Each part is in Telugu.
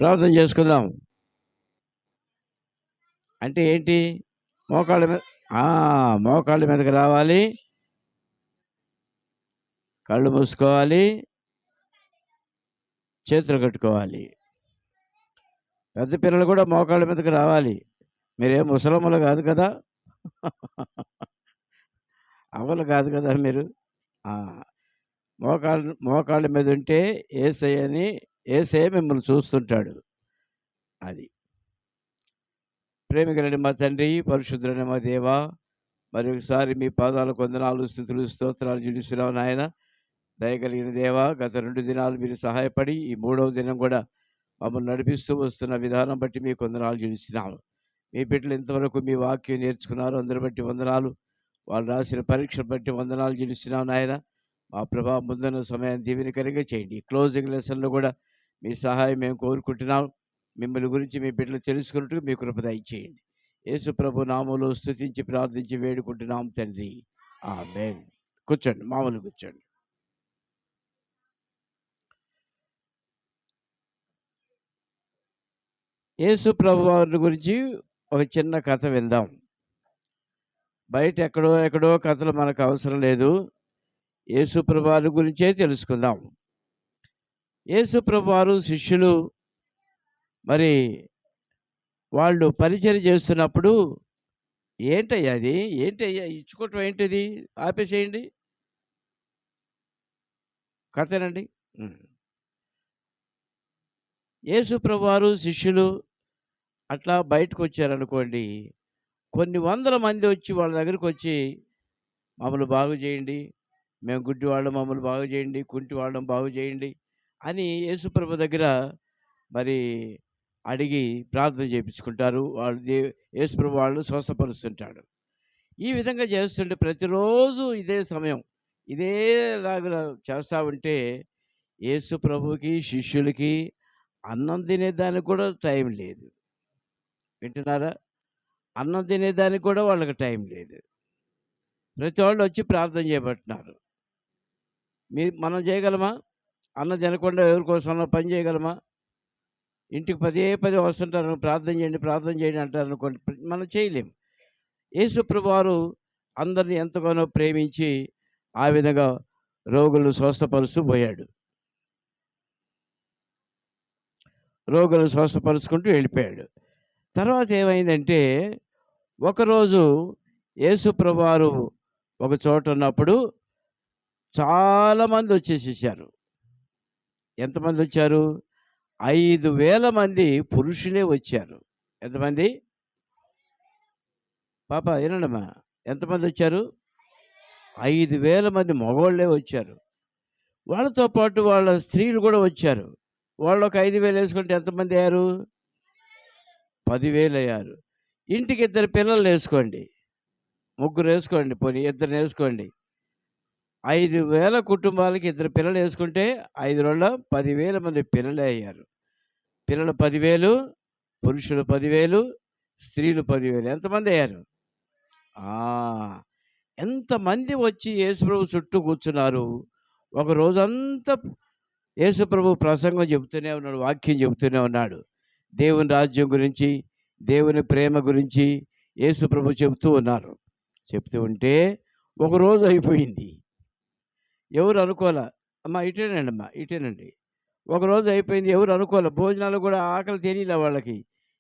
ప్రార్థన చేసుకుందాం. అంటే ఏంటి? మోకాళ్ళ మీద మోకాళ్ళ మీదకి రావాలి, కళ్ళు మూసుకోవాలి, చేతులు కట్టుకోవాలి. పెద్ద పిల్లలు కూడా మోకాళ్ళ మీదకి రావాలి. మీరేం ముసలమ్మలు కాదు కదా, అవ్వలు కాదు కదా మీరు. మోకాళ్ళ మీద ఉంటే యేసయ్య మిమ్మల్ని చూస్తుంటాడు. అది ప్రేమికులని మా తండ్రి, పరిశుద్ధులని మా దేవా, మరి ఒకసారి మీ పాదాలకు వందనాలు, స్తుతులు, స్తోత్రాలు చెల్లిస్తున్నాం నాయన. దయగలిగిన దేవా, గత 2 దినాలు మీరు సహాయపడి ఈ 3వ దినం కూడా మమ్మల్ని నడిపిస్తూ వస్తున్న విధానం బట్టి మీకు వందనాలు చెల్లిస్తున్నాము. మీ బిడ్డలు ఇంతవరకు మీ వాక్యం నేర్చుకున్నారు, అందరి బట్టి వందనాలు. వాళ్ళు రాసిన పరీక్షను బట్టి వందనాలు చెల్లిస్తున్నాం నాయన. మా ప్రభా, ముందున్న సమయాన్ని దీవెనకరంగా చేయండి. క్లోజింగ్ లెసన్లో కూడా మీ సహాయం మేము కోరుకుంటున్నాం. మిమ్మల్ని గురించి మీ బిడ్డలు తెలుసుకున్నట్టు మీ కృప దయచేయండి. యేసు ప్రభు నామములో స్తుతించి ప్రార్థించి వేడుకుంటున్నాం తండ్రి, ఆమేన్. కూర్చోండి, మామూలు కూర్చోండి. యేసు ప్రభు వారి గురించి ఒక చిన్న కథ విందాం. బయట ఎక్కడో కథలు మనకు అవసరం లేదు. యేసు ప్రభు వారి గురించే తెలుసుకుందాం. యేసు ప్రభు వారు శిష్యులు మరి వాళ్ళు పరిచయం చేస్తున్నప్పుడు, ఏంటయ్యా ఇచ్చుకోవటం ఏంటిది, ఆపేసేయండి, కథనండి. యేసు ప్రభు వారు శిష్యులు అట్లా బయటకు వచ్చారనుకోండి, కొన్ని వందల మంది వచ్చి వాళ్ళ దగ్గరికి వచ్చి, మమ్మల్ని బాగు చేయండి, మేము గుడ్డి వాళ్ళం, మమ్మల్ని బాగు చేయండి, కుంటి వాళ్ళం బాగు చేయండి అని యేసు ప్రభు దగ్గర మరి అడిగి ప్రార్థన చేయించుకుంటారు. వాళ్ళు యేసు ప్రభు వాళ్ళు స్వస్థపరుస్తుంటాడు. ఈ విధంగా చేస్తుంటే ప్రతిరోజు ఇదే సమయం ఇదేలాగా చేస్తూ ఉంటే యేసు ప్రభుకి శిష్యులకి అన్నం తినేదానికి కూడా టైం లేదు. వింటున్నారా? అన్నం తినేదానికి కూడా వాళ్ళకి టైం లేదు. ప్రతి వాళ్ళు వచ్చి ప్రార్థన చేయబట్టున్నారు. మనం చేయగలమా? అన్నం తినకుండా ఎవరి కోసం పని చేయగలమా? ఇంటికి పదే వస్తుంటారు, ప్రార్థన చేయండి అంటారు అనుకోండి, మనం చేయలేం. యేసు ప్రభు వారు అందరినీ ఎంతగానో ప్రేమించి ఆ విధంగా రోగులు స్వస్థపరుస్తూ పోయాడు. రోగులు స్వస్థపరుచుకుంటూ వెళ్ళిపోయాడు. తర్వాత ఏమైందంటే, ఒకరోజు యేసు ప్రభు వారు ఒక చోట ఉన్నప్పుడు చాలామంది వచ్చేసేసారు. ఎంతమంది వచ్చారు? 5,000 మంది పురుషులే వచ్చారు. ఎంతమంది? పాప వినండమ్మా, ఎంతమంది వచ్చారు? 5,000 మంది మగవాళ్ళే వచ్చారు. వాళ్ళతో పాటు వాళ్ళ స్త్రీలు కూడా వచ్చారు. వాళ్ళు ఒక 5,000 వేసుకుంటే ఎంతమంది అయ్యారు? 10,000 అయ్యారు. ఇంటికి 2 పిల్లలు వేసుకోండి, 3 వేసుకోండి, పోనీ 2 వేసుకోండి. 5,000 కుటుంబాలకి 2 పిల్లలు వేసుకుంటే 5 10,000 మంది పిల్లలే అయ్యారు. పిల్లలు 10,000, పురుషులు 10,000, స్త్రీలు 10,000. ఎంతమంది అయ్యారు? ఎంతమంది వచ్చి యేసుప్రభు చుట్టూ కూర్చున్నారు. ఒక రోజంతా యేసుప్రభు ప్రసంగం చెబుతూనే ఉన్నాడు, వాక్యం చెబుతూనే ఉన్నాడు. దేవుని రాజ్యం గురించి, దేవుని ప్రేమ గురించి యేసుప్రభు చెబుతూ ఉన్నారు. చెప్తూ ఉంటే ఒకరోజు అయిపోయింది. ఎవరు అనుకోలే, ఇటేనండి. ఒకరోజు అయిపోయింది, ఎవరు అనుకోలే. భోజనాలు కూడా ఆకలి తెలియలే వాళ్ళకి.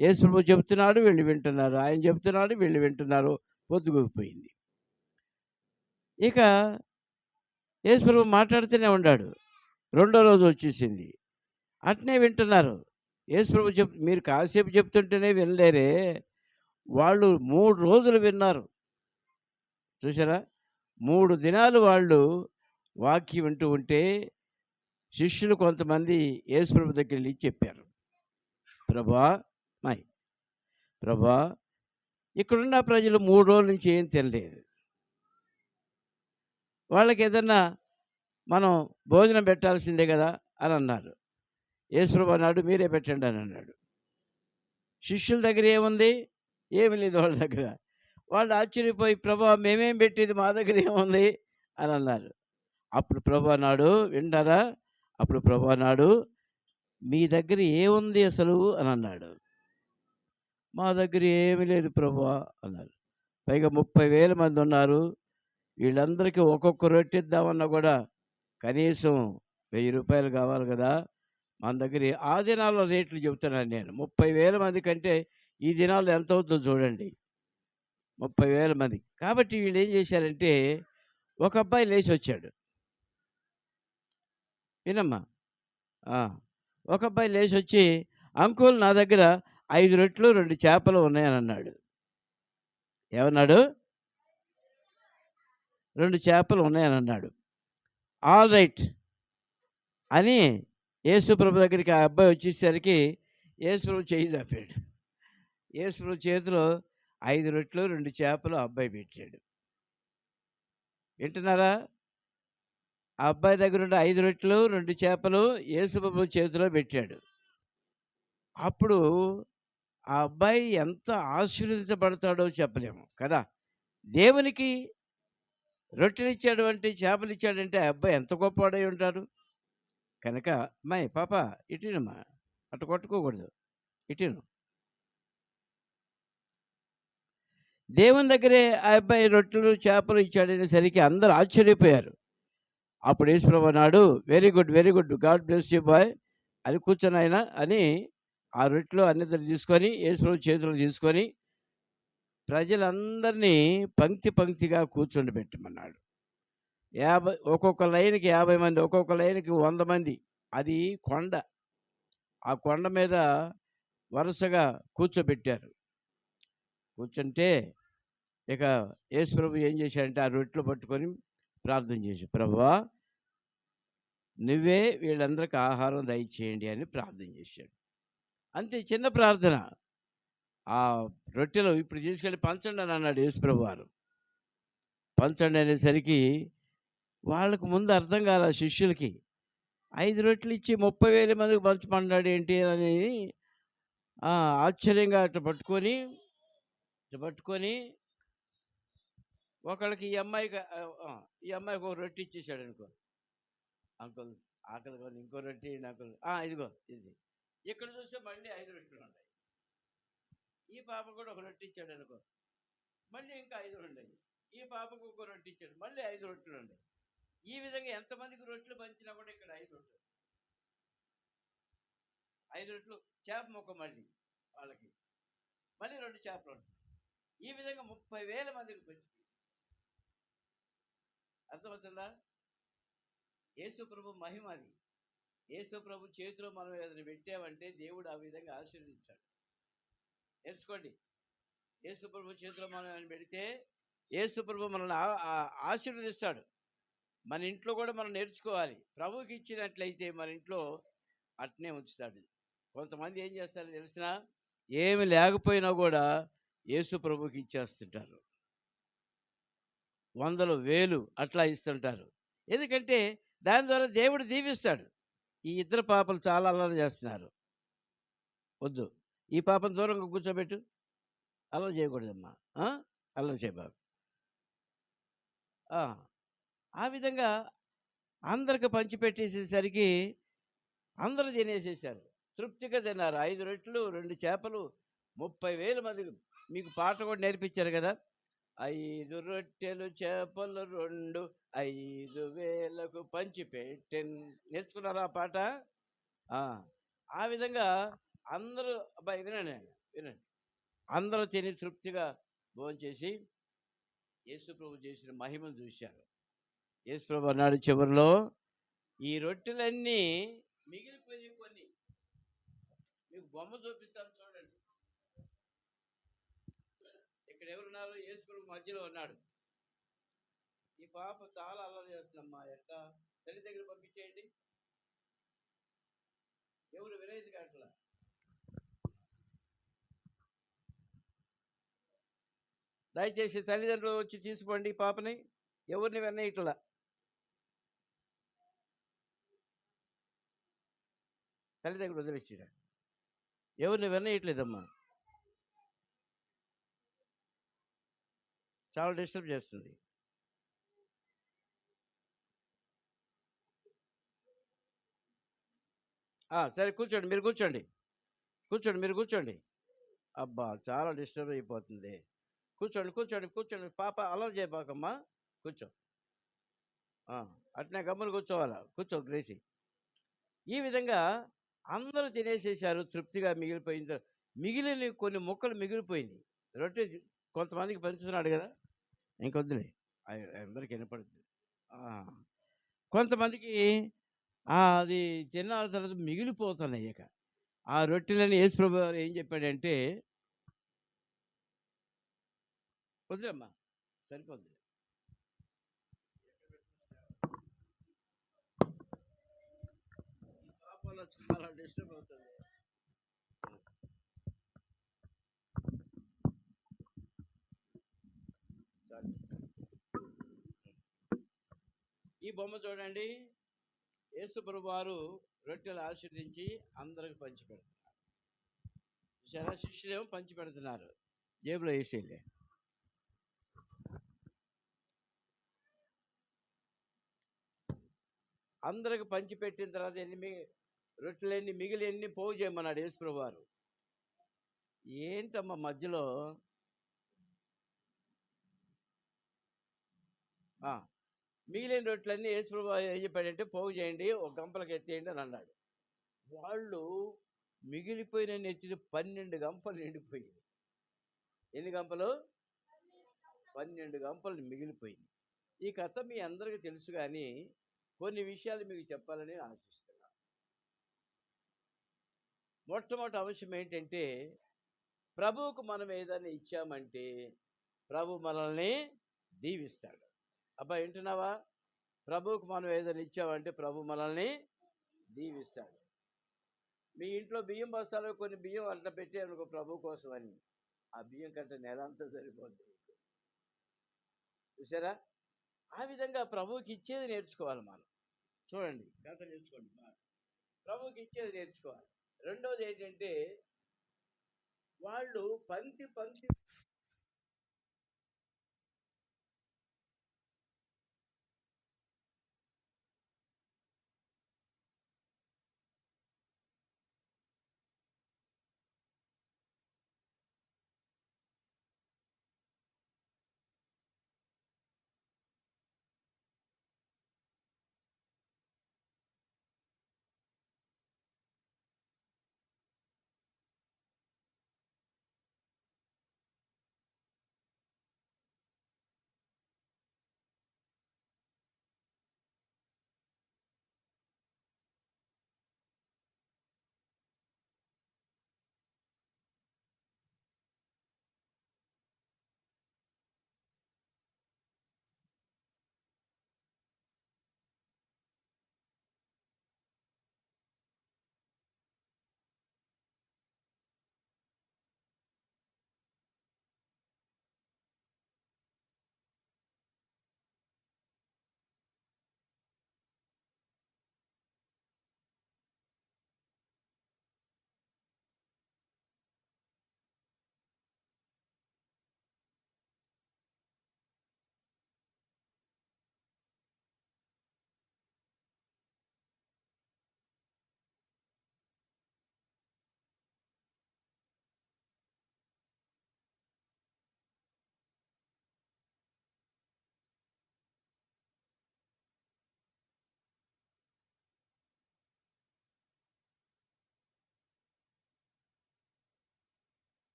యేసుప్రభు చెప్తున్నాడు, వీళ్ళు వింటున్నారు. ఆయన చెప్తున్నాడు, వీళ్ళు వింటున్నారు. పొద్దుగూకిపోయింది. ఇక యేసుప్రభు మాట్లాడుతూనే ఉన్నాడు. 2వ రోజు వచ్చేసింది, అట్నే వింటున్నారు. యేసుప్రభు మీరు కాసేపు చెప్తుంటేనే వినలేరే, వాళ్ళు 3 రోజులు విన్నారు. చూసారా? 3 దినాలు వాళ్ళు వాక్యం వింటూ ఉంటే శిష్యులు కొంతమంది యేసుప్రభు దగ్గర వెళ్ళి చెప్పారు, ప్రభా, ఇక్కడున్న ప్రజలు 3 రోజుల నుంచి ఏం తినలేదు. వాళ్ళకి ఏదన్నా మనం భోజనం పెట్టాల్సిందే కదా అని అన్నారు. యేసుప్రభు అన్నాడు, మీరే పెట్టండి అని అన్నాడు. శిష్యుల దగ్గర ఏముంది? ఏమి లేదు వాళ్ళ దగ్గర. వాళ్ళు ఆశ్చర్యపోయి, ప్రభా, మేమేం పెట్టేది, మా దగ్గర ఏముంది అని అన్నారు. అప్పుడు ప్రభు అన్నాడు, వింటారా? అప్పుడు ప్రభు అన్నాడు, మీ దగ్గర ఏముంది అసలు అని అన్నాడు. మా దగ్గర ఏమీ లేదు ప్రభువా అన్నారు. పైగా 30,000 మంది ఉన్నారు. వీళ్ళందరికీ ఒక్కొక్క రొట్టె ఇద్దామన్నా కూడా కనీసం రూ. 1000 కావాలి కదా! మన దగ్గర ఆ దినాల్లో రేట్లు చెబుతున్నాను నేను. 30,000 మంది కంటే ఈ దినాల్లో ఎంత అవుతుందో చూడండి. 30,000 మంది. కాబట్టి వీళ్ళేం చేశారంటే, ఒక అబ్బాయి లేచొచ్చాడు. వినమ్మా. ఆ! ఒక అబ్బాయి లేచొచ్చి, అంకుల్ నా దగ్గర 5 రొట్టెలు, 2 చేపలు ఉన్నాయనన్నాడు. ఏమన్నాడు? 2 చేపలు ఉన్నాయనన్నాడు. ఆల్ రైట్ అని యేసుప్రభు దగ్గరికి ఆ అబ్బాయి వచ్చేసరికి యేసుప్రభు చెయ్యి చాపాడు. యేసుప్రభు చేతిలో 5 రొట్టెలు, 2 చేపలు ఆ అబ్బాయి పెట్టాడు. వింటున్నారా? ఆ అబ్బాయి దగ్గరున్న 5 రొట్టెలు, 2 చేపలు యేసుప్రభు చేతిలో పెట్టాడు. అప్పుడు ఆ అబ్బాయి ఎంత ఆశీర్వదించబడతాడో చెప్పలేము కదా! దేవునికి రొట్టెలిచ్చాడు అంటే, చేపలిచ్చాడంటే ఆ అబ్బాయి ఎంత గొప్పవాడై ఉంటాడు. కనుక అమ్మాయి పాప ఇటునమ్మా, అటు కొట్టుకోకూడదు. ఇటును. దేవుని దగ్గరే ఆ అబ్బాయి రొట్టెలు, చేపలు ఇచ్చాడనేసరికి అందరూ ఆశ్చర్యపోయారు. అప్పుడు యేసుప్రభు అన్నాడు, very good, very good. God bless you boy అని కూర్చొని ఆయన అని ఆ రొట్టెలు అన్నిటిని తీసుకొని యేసుప్రభు చేతిలో తీసుకొని ప్రజలందరినీ పంక్తి పంక్తిగా కూర్చోబెట్టమన్నాడు. 50 ఒక్కొక్క లైన్‌కి 50 మంది, ఒక్కొక్క లైన్‌కి 100 మంది. అది కొండ. ఆ కొండ మీద వరుసగా కూర్చోబెట్టారు. కూర్చుంటే ఇక యేసుప్రభు ఏం చేశాడంటే ఆ రొట్టెలు పట్టుకొని ప్రార్థన చేశాడు. ప్రభువా, నువ్వే వీళ్ళందరికీ ఆహారం దయచేయండి అని ప్రార్థన చేశాడు. అంతే, చిన్న ప్రార్థన. ఆ రొట్టెలు ఇప్పుడు తీసుకెళ్ళి పంచండి అని అన్నాడు యేసుప్రభు వారు. పంచండి అనేసరికి వాళ్ళకు ముందు అర్థం కాల శిష్యులకి. 5 రొట్టెలు ఇచ్చి 30,000 మందికి పంచమన్నాడు ఏంటి అని ఆశ్చర్యంగా ఇటు పట్టుకొని ఒకళ్ళకి ఈ అమ్మాయికి ఒక రొట్టె ఇచ్చేసాడు అనుకో. అంకుల్ ఆకలి కొని ఇంకో రొట్టె అంకుల్, ఇదిగో ఇది. ఇక్కడ చూస్తే మళ్ళీ 5 రొట్టెలు ఉన్నాయి. ఈ పాప కూడా ఒక రొట్టె ఇచ్చాడు అనుకో, మళ్ళీ ఇంకా 5 ఉన్నాయి. ఈ పాపకు ఒక రొట్టె ఇచ్చాడు, మళ్ళీ 5 రొట్టెలు ఉన్నాయి. ఈ విధంగా ఎంతమందికి రొట్టెలు పంచినా కూడా ఇక్కడ 5 రొట్టెలు, 5 రొట్టెలు, చేప ముక్క మళ్ళీ వాళ్ళకి, మళ్ళీ 2 చేపలు ఉంటాయి. ఈ విధంగా 30,000 మందికి పంచి. అర్థమవుతుందా? యేసు ప్రభు మహిమ అది. యేసు ప్రభు చేతిలో మనం ఏదైనా పెట్టామంటే దేవుడు ఆ విధంగా ఆశీర్వదిస్తాడు. నేర్చుకోండి. యేసు ప్రభు చేతిలో మనం ఏమైనా పెడితే యేసు ప్రభు మనల్ని ఆశీర్వదిస్తాడు. మన ఇంట్లో కూడా మనం నేర్చుకోవాలి. ప్రభువుకి ఇచ్చినట్లయితే మన ఇంట్లో అట్నే ఉంచుతాడు. కొంతమంది ఏం చేస్తారో తెలిసినా, ఏమి లేకపోయినా కూడా యేసు ప్రభుకి ఇచ్చేస్తుంటారు. 100,000, 1,000 అట్లా ఇస్తుంటారు. ఎందుకంటే దాని ద్వారా దేవుడు దీవిస్తాడు. ఈ ఇద్దరు పాపలు చాలా అల్లరి చేస్తున్నారు. వద్దు, ఈ పాపను దూరంగా కూర్చోబెట్టు. అల్లరి చేయకూడదమ్మా, అల్లరి చేయబాకు. ఆ విధంగా అందరికి పంచిపెట్టేసేసరికి అందరూ తినేసేసారు. తృప్తిగా తిన్నారు. 5 రొట్టెలు, 2 చేపలు, 30,000 మందికి. మీకు పాట కూడా నేర్పించారు కదా, 5 రొట్టెలు చేపలు 2 5,000కు పంచిపెట్టెన్. నేర్చుకున్నారా ఆ పాట? ఆ విధంగా అందరూ అబ్బాయి వినండి. అందరూ తిని తృప్తిగా భోంచేసి యేసుప్రభు చేసిన మహిమను చూశారు. యేసుప్రభు అన్నాడు చివరిలో, ఈ రొట్టెలన్నీ మిగిలిపోయి కొన్ని మీకు బొమ్మ చూపిస్తాను చూడండి. ఇక్కడ ఎవరున్నారు? యేసుప్రభు మధ్యలో ఉన్నాడు. ఈ పాప చాలా అల్లరి చేస్తుందమ్మా. ఎట్లా? తల్లి దగ్గర పంపించేయండి. ఎవరు వినైదు కాట్లా. దయచేసి తల్లిదండ్రులు వచ్చి తీసుకోండి ఈ పాపని. ఎవరిని వెన్నయట్లా. తల్లి దగ్గర వదిలేసిరా. ఎవరిని వెన్నయట్లేదమ్మా, చాలా డిస్టర్బ్ చేస్తుంది. సరే కూర్చోండి. మీరు కూర్చోండి. కూర్చోండి. మీరు కూర్చోండి. అబ్బా! చాలా డిస్టర్బ్ అయిపోతుంది. కూర్చోండి. కూర్చోండి. కూర్చోండి. పాప అల్లరి చేయబాకమ్మా. కూర్చో. ఆ! అట్నే గమ్మున కూర్చోవాలా. కూర్చో గ్రేసీ. ఈ విధంగా అందరూ తినేసేశారు. తృప్తిగా మిగిలిపోయిన మిగిలిన కొన్ని ముక్కలు మిగిలిపోయినియి. రొట్టె కొంతమందికి పంచుతున్నాడు గదా! ఇంకొద్దులే. అందరికి వినపడుద్ది. ఆ! కొంతమందికి అది తిన్న తర్వాత మిగిలిపోతున్నాయి ఇక. ఆ రొట్టెలని యేసుప్రభు వారు ఏం చెప్పాడంటే, వదిలేమ్మా సరిపోద్ది. ఈ పాప వల్ల చాలా డిస్టర్బ్ అవుతుంది. చాలు. ఈ బొమ్మ చూడండి. యేసుప్రభు వారు రొట్టెలు ఆశీర్వదించి అందరికి పంచిపెడుతున్నారు. చూసారా? శిష్యులేమో పంచిపెడుతున్నారు. జేబులో ఏసేయలే. అందరికి పంచిపెట్టిన తర్వాత రొట్టెలన్నీ మిగిలియన్నీ పోగు చేయమన్నాడు యేసుప్రభు వారు. ఏంటమ్మా మధ్యలో ఆ! మిగిలిన రొట్టెలన్నీ యేసుప్రభు వారు ఏం చెప్పాడంటే, పోగు చేయండి, ఒక గంపలకి ఎత్తేయండి అని అన్నాడు. వాళ్ళు మిగిలిపోయినన్ని ఎత్తితే 12 గంపలు నిండిపోయింది. ఎన్ని గంపలు? 12 గంపలు మిగిలిపోయింది. ఈ కథ మీ అందరికీ తెలుసు గానీ, కొన్ని విషయాలు మీకు చెప్పాలని ఆశిస్తున్నా. మొట్టమొదటి అంశం ఏంటంటే, ప్రభువుకు మనం ఏదైనా ఇచ్చామంటే, ప్రభు మనల్ని దీవిస్తాడు. అబ్బా వింటున్నావా? ప్రభువుకు మనం ఏదైనా ఇచ్చామంటే, ప్రభు మనల్ని దీవిస్తాడు. మీ ఇంట్లో బియ్యం బస్తాలో కొన్ని బియ్యం అట్లా పెట్టారనుకో ప్రభు కోసమని, ఆ బియ్యం కంటే నెలంతా సరిపోద్ది. చూసారా? ఆ విధంగా ప్రభువుకి ఇచ్చేది నేర్చుకోవాలి మనం. చూడండి కథ నేర్చుకోండి బాగా. ప్రభువుకి ఇచ్చేది నేర్చుకోవాలి. రెండోది ఏంటంటే, వాళ్ళు పంక్తి పంక్తి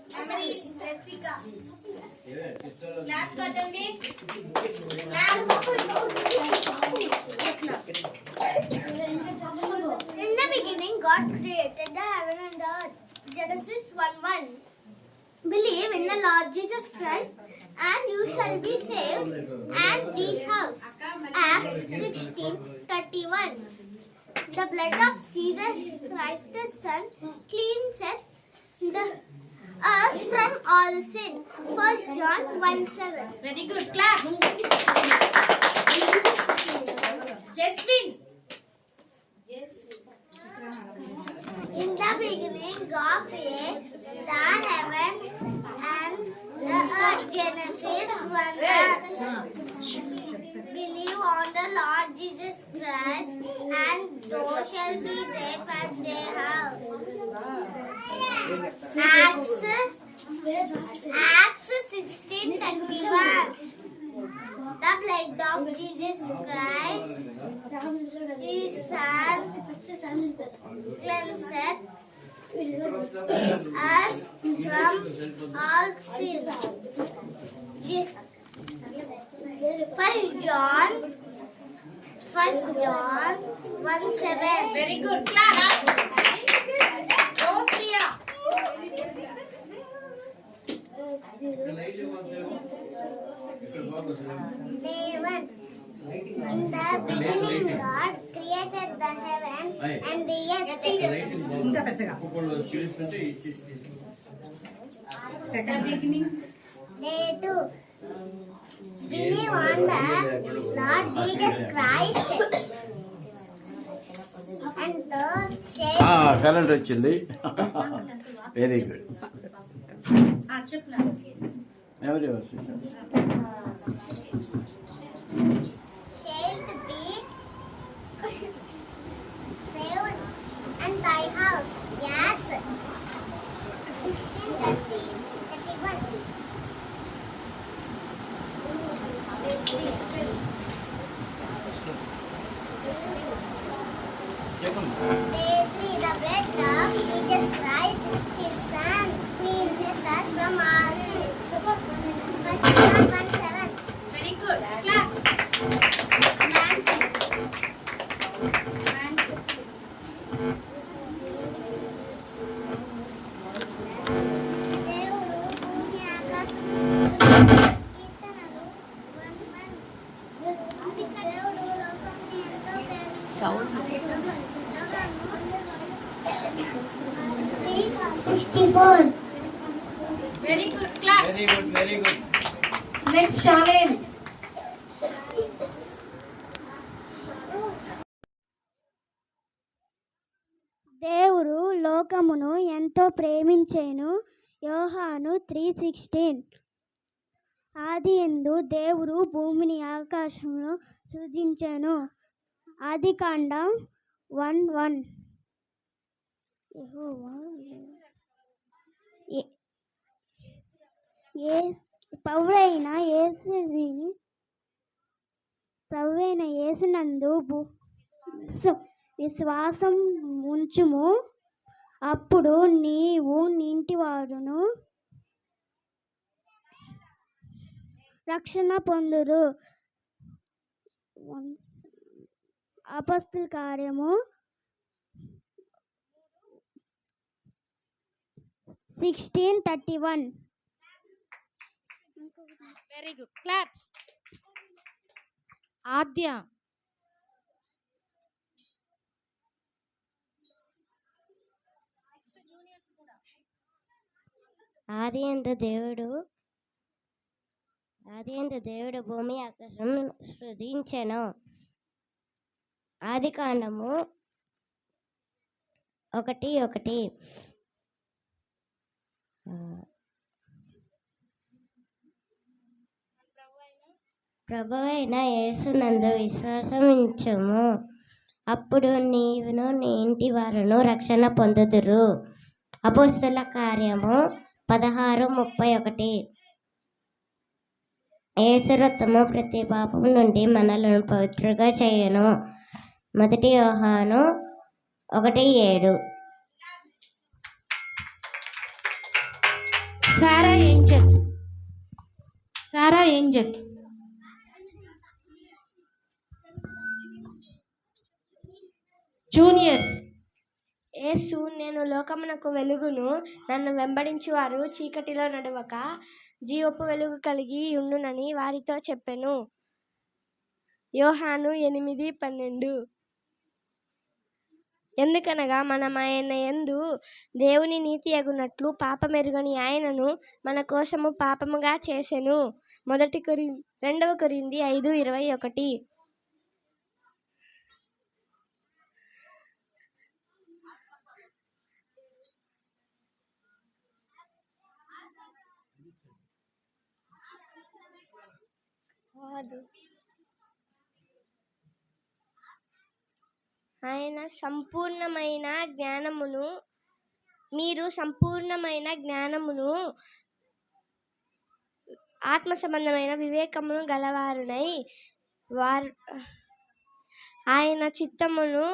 In the beginning, God created the heaven and earth. Genesis 1:1. Believe in the Lord Jesus Christ, and you shall be saved, and the house. Acts 16:31. The blood of Jesus Christ, the Son, cleanses us from all sin. 1 John 1:7. Very good. Claps. Jasmine. In the beginning, God created the heaven and the earth. Genesis 1:1. Believe on the Lord Jesus Christ, and thou shalt be safe at their house. Acts 16:31. The blood of Jesus Christ, His Son, cleanseth us from all sin. 1 John 1:7. Very good. Claps. Rosia. David. In the beginning, God created the heaven and the earth. Day 2. Believe on the Lord Jesus Christ, and thou shalt. Current వచ్చింది. Very good. ఎవరి Shalt be saved and thy house. Acts 16:31. చెప్పండి. Day 3. The blood of Jesus Christ, His Son, cleanseth us from all sin. 1 John 1:7. Very good. Claps. Nancy. దేవుడు భూమి ఆకాశములను కీర్తనలు 1:1. దేవుడు లోకాన్ని ఎంతో ప్రేమించాడు. 3:64. Very good. Claps. Very good. Very good. Next, Charlene. దేవుడు లోకమును ఎంతో ప్రేమించెను. యోహాను 3:16. ఆదియందు దేవుడు భూమిని ఆకాశమును సృజించెను. ఆదికాండం 1:1. యెహోవా ప్రభువైన యేసునందు విశ్వాసం ఉంచుము, అప్పుడు నీవు నీంటివాడును రక్షణ పొందురు. అపొస్తలుల కార్యము 16:31. Very good. Claps. Adya. ఆదియందు దేవుడు భూమి ఆకాశం సృజించెను. ఆదికాండము 1:1. ప్రభువైన యేసునందు విశ్వాసం ఉంచుము, అప్పుడు నీవును నీ ఇంటి వారును రక్షణ పొందుదురు. అపొస్తలుల కార్యము 16:31. యేసు రక్తము ప్రతి పాపం నుండి మనలను పవిత్రుగా చేయను. 1 యోహాను 1:7. సారా ఏంజల్. సారా ఏంజల్. జూనియర్స్. యేసు నేను లోకమునకు వెలుగును, నన్ను వెంబడించు వారు చీకటిలో నడవక జీవపు వెలుగు కలిగి ఉండునని వారితో చెప్పెను. యోహాను 8:12. ఎందుకనగా మనం ఆయన యందు దేవుని నీతి అగునట్లు పాపమెరుగని ఆయనను మన కోసము పాపముగా చేసెను. 2 కొరింథీ 5:21. ఆయన సంపూర్ణమైన జ్ఞానమును మీరు సంపూర్ణమైన జ్ఞానమును ఆత్మ సంబంధమైన వివేకమును గలవారునై వారు ఆయన చిత్తమును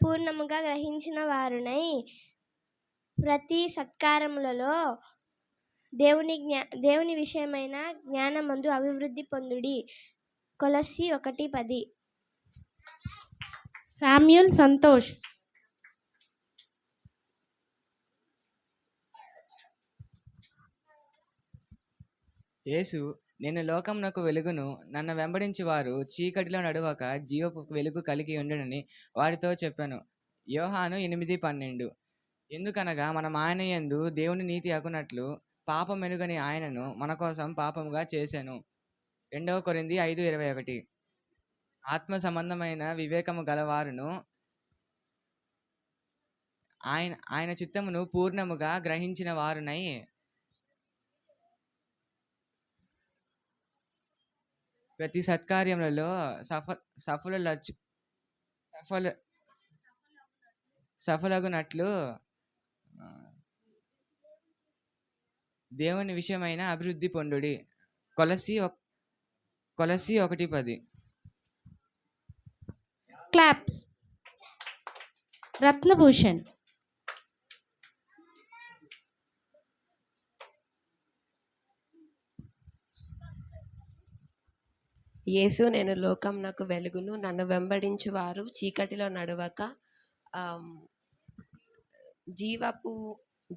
పూర్ణముగా గ్రహించిన వారునై ప్రతి సత్కారములలో దేవుని విషయమైన జ్ఞానమందు అభివృద్ధి పొందుడి. కొలస్సీ 1:10. శామ్యూల్ సంతోష్. యేసు నేను లోకమునకు వెలుగును, నన్ను వెంబడించి వారు చీకటిలో నడువక జీవపు వెలుగు కలిగి ఉండునని వారితో చెప్పాను. యోహాను 8:12. ఎందుకనగా మనం ఆయన యందు దేవుని నీతి అగునట్లు పాపమెరుగని ఆయనను మన కోసం పాపముగా చేశాను. 2 కొరింథీ 5:21. ఆత్మ సంబంధమైన వివేకము గలవారును ఆయన చిత్తమును పూర్ణముగా గ్రహించిన వారునై ప్రతి సత్కార్యములలో సఫలగునట్లు దేవుని విషయమైన అభివృద్ధి పొందుడి. కొలస్సీ 1:10. క్లాప్స్. రత్నభూషణ్. యేసు నేను లోకమునకు వెలుగును, నన్ను వెంబడించు వారు చీకటిలో నడవక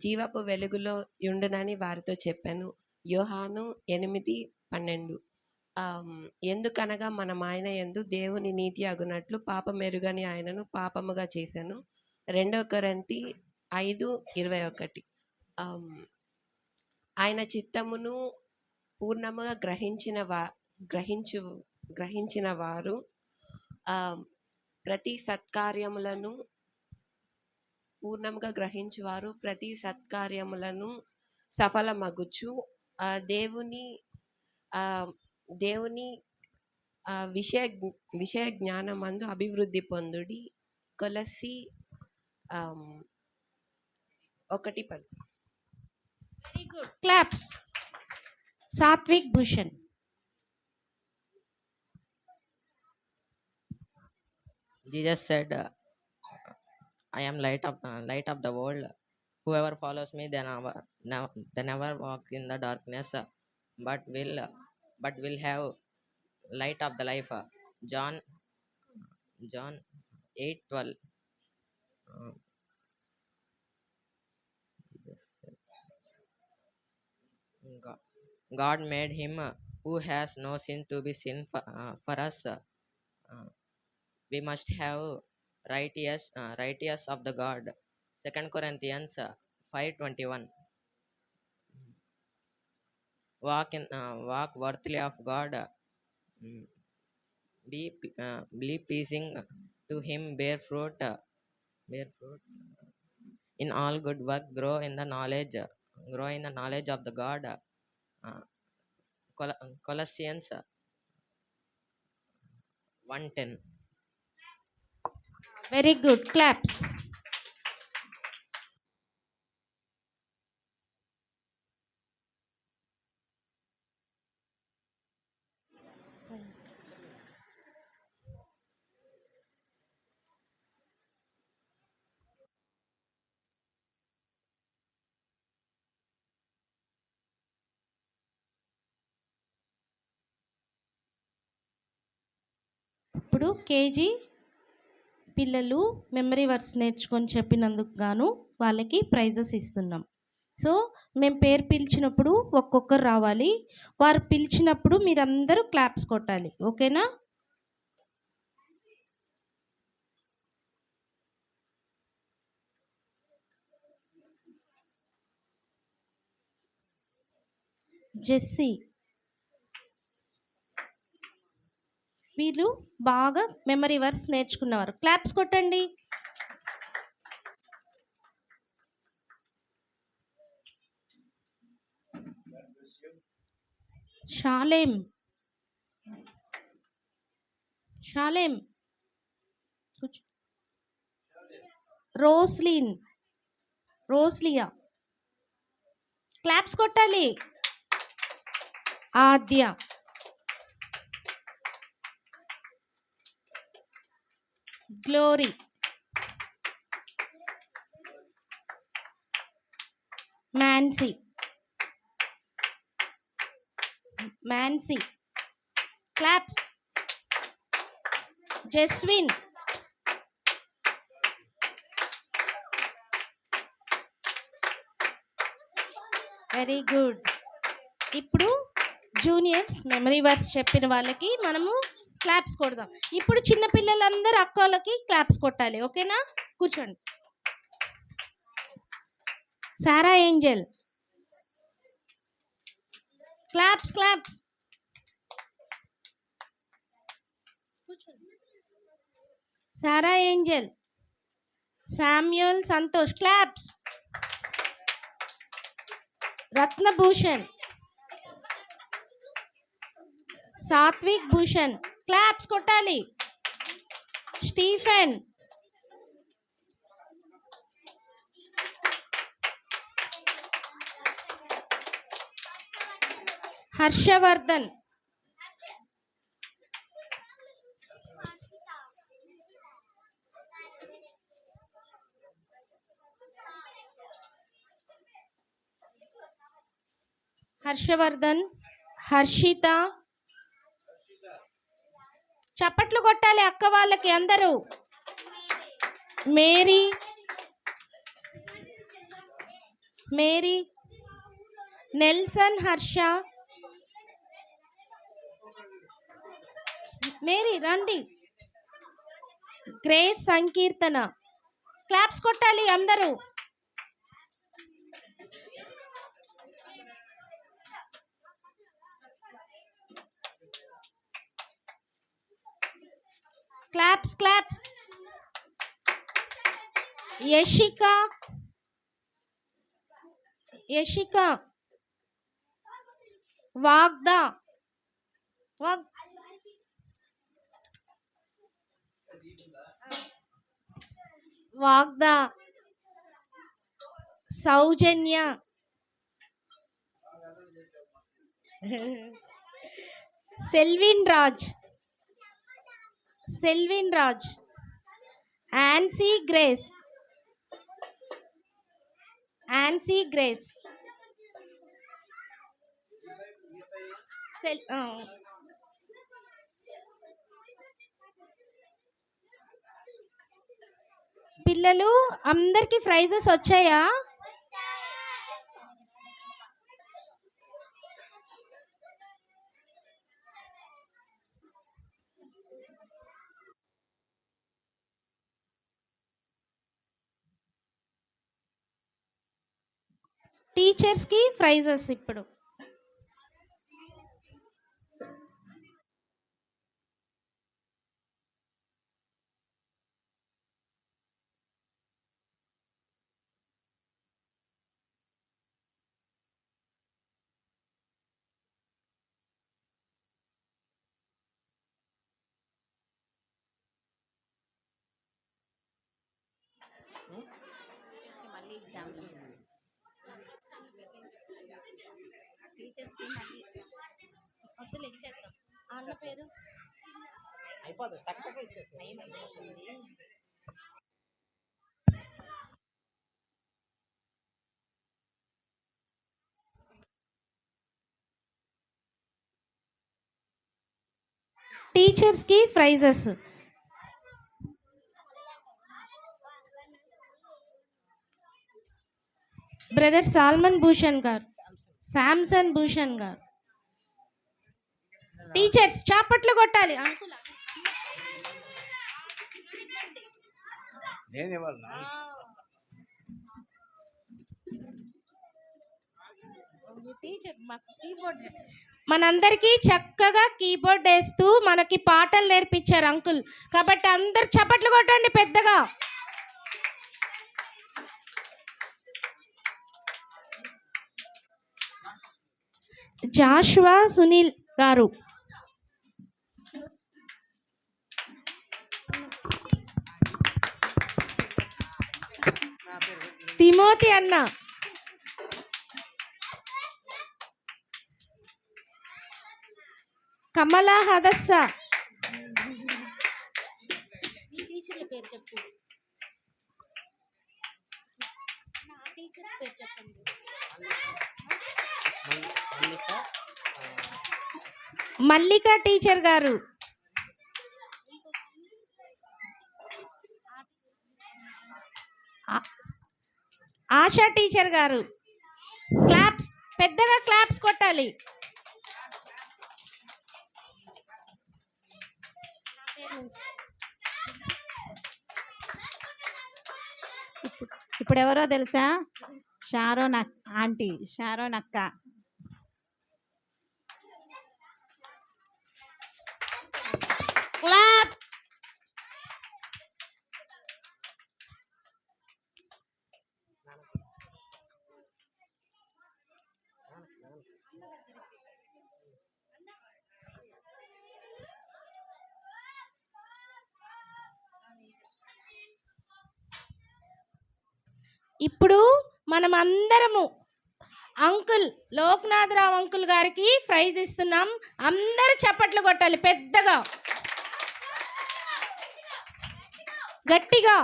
జీవపు వెలుగులో ఉండునని వారితో చెప్పాను. యోహాను 8:12. ఎందుకనగా మనం ఆయన యందు దేవుని నీతి అగునట్లు పాపమెరుగని ఆయనను పాపముగా చేశాను. 2 కొరింథీ 5:21. ఆయన చిత్తమును పూర్ణముగా గ్రహించిన వారు ప్రతి సత్కార్యములను పూర్ణంగా గ్రహించువారు ప్రతి సత్కార్యములను సఫలమగుచు దేవుని విషయ జ్ఞానమందు అభివృద్ధి పొందుడి. కొలస్సీ 1:10. Very good. Claps. Satvik Bhushan. Jesus said, I am light of the world. Whoever follows me, they never walk in the darkness, but will have light of the life. John 8:12. Jesus said, God made him who has no sin to be sin for us. We must have righteous of the God. 2 Corinthians 5:21. Walk worthily of God. Be pleasing to Him. Bear fruit. In all good work, grow in the knowledge of the God. Colossians 1:10. Very good. Claps. ఇప్పుడు కేజీ పిల్లలు మెమరీ వర్డ్స్ నేర్చుకొని చెప్పినందుకు గాను వాళ్ళకి ప్రైజెస్ ఇస్తున్నాం. సో మేము పేరు పిలిచినప్పుడు ఒక్కొక్కరు రావాలి. వారు పిలిచినప్పుడు మీరందరూ క్లాప్స్ కొట్టాలి. ఓకేనా? జెస్సీ, వీళ్ళు బాగా మెమరీ వర్డ్స్ నేర్చుకున్నవారు. క్లాప్స్ కొట్టండి. Shalem, Shalem, Roslin, Roslia, claps కొట్టాలి. Aadya, Glory, Mansi, Mansi, claps. Jaswin, very good. ఇప్పుడు జూనియర్స్ మెమరీ వర్స్ చెప్పిన వాళ్ళకి మనము క్లాప్స్ కొడదాం. ఇప్పుడు చిన్నపిల్లలందరూ అక్కలకి క్లాప్స్ కొట్టాలి. ఓకేనా? కూర్చోండి. Sarah Angel, claps, claps. Sarah Angel, Samuel Santosh, claps. Ratnabhushan, Sathvik Bhushan, claps కొట్టాలి. స్టీఫెన్, హర్షవర్ధన్, హర్షవర్ధన్, హర్షిత, చప్పట్లు కొట్టాలి అక్క వాళ్ళకి అందరూ. Mary, Mary, Nelson, Harsha, Mary రండి. గ్రేస్, సంకీర్తన, క్లాప్స్ కొట్టాలి అందరూ. Claps, claps. Yashika, Yashika, Vagda, Vagda, Soujanya, Selvin Raj, Selvin Raj, Ancy Grace, Ancy Grace, పిల్లలు అందరికి ప్రైజెస్ వచ్చాయా? టీచర్స్కి ప్రైజెస్ ఇప్పుడు. అన్న పేరు టీచర్స్కి ప్రైజెస్. బ్రదర్ సాల్మన్ భూషణ్ గారు, శాంసన్ భూషణ్ గారు. టీచర్స్ చాపట్లు కొట్టాలి. అంకుల్ మనందరికీ చక్కగా కీబోర్డ్ వేస్తూ మనకి పాటలు నేర్పించారు అంకుల్. కాబట్టి అందరు చప్పట్లు కొట్టండి పెద్దగా. జాషువా సునీల్ గారు, తిమోతి అన్న, కమలా హదస్స, పేరు చెప్పు. పేరు చెప్పండి. మల్లిక టీచర్ గారు, ఆశా టీచర్ గారు. క్లాప్స్, పెద్దగా క్లాప్స్ కొట్టాలి. ఇప్పుడు ఎవరో తెలుసా? షారోన్ ఆంటీ, షారోన్ అక్క. Clap. ఇప్పుడు మనం అందరము అంకుల్ లోక్నాథరావు అంకుల్ గారికి ప్రైజ్ ఇస్తున్నాం. అందరూ చప్పట్లు కొట్టాలి పెద్దగా, గట్టిగా.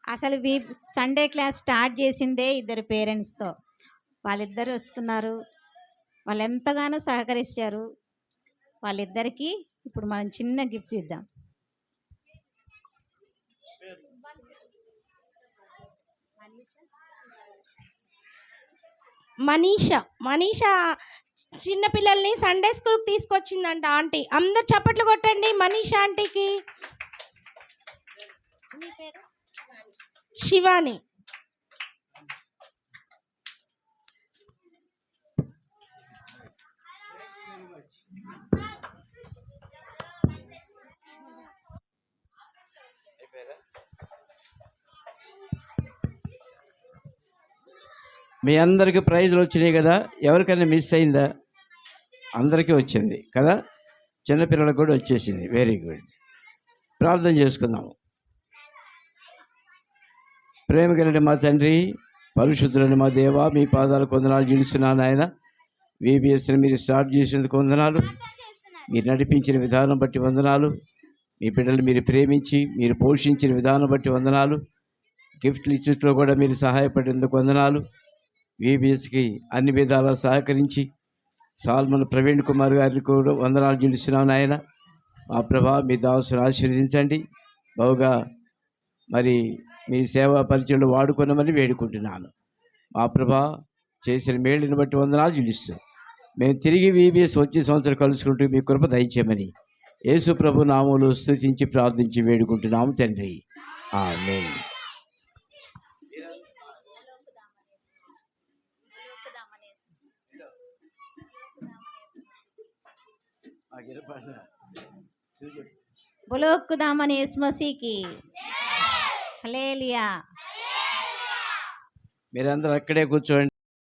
అసలు సండే క్లాస్ స్టార్ట్ చేసిందే ఇద్దరు పేరెంట్స్తో. వాళ్ళిద్దరు వస్తున్నారు, వాళ్ళు ఎంతగానో సహకరించారు. వాళ్ళిద్దరికీ ఇప్పుడు మనం చిన్న గిఫ్ట్స్ ఇద్దాం. మనీషా చిన్నపిల్లల్ని సండే స్కూల్కి తీసుకొచ్చిందంట ఆంటీ. అందరు చప్పట్లు కొట్టండి మనీషా ఆంటీకి. శివాని. మీ అందరికీ ప్రైజ్లు వచ్చినాయి కదా? ఎవరికైనా మిస్ అయిందా? అందరికీ వచ్చింది కదా? చిన్నపిల్లలకు కూడా వచ్చేసింది. Very good. ప్రార్థన చేసుకుందాము. ప్రేమ కలిగిన మా తండ్రి, పరిశుద్ధులని మా దేవ, మీ పాదాలకు వందనాలు చెల్లిస్తున్నాను ఆయన. VBSని మీరు స్టార్ట్ చేసినందుకు వందనాలు. మీరు నడిపించిన విధానం బట్టి వందనాలు. మీ బిడ్డలు మీరు ప్రేమించి మీరు పోషించిన విధానం బట్టి వందనాలు. గిఫ్ట్లు ఇచ్చుట్లో కూడా మీరు సహాయపడేందుకు వందనాలు. VBSకి అన్ని విధాలా సహకరించి సాల్మన్ ప్రవీణ్ కుమార్ గారికి కూడా వందనాలు చెల్లిస్తున్నాను ఆయన. మా ప్రభా, మీ దాసును ఆశీర్వదించండి. బహుగా మరి మీ సేవా పరిచయంలో వాడుకున్నామని వేడుకుంటున్నాను. మా ప్రభా, చేసిన మేలుని బట్టి వందనాలు చెల్లిస్తూ మేము తిరిగి VBS వచ్చే సంవత్సరం కలుసుకుంటూ మీ కృప దయచేయమని యేసు ప్రభు నామములో స్తుతించి ప్రార్థించి వేడుకుంటున్నాము తండ్రి. ఆమేన్. బులోక్కుదామని యేసు మసీకి హల్లెలూయా. మీరందరూ అక్కడే కూర్చోండి.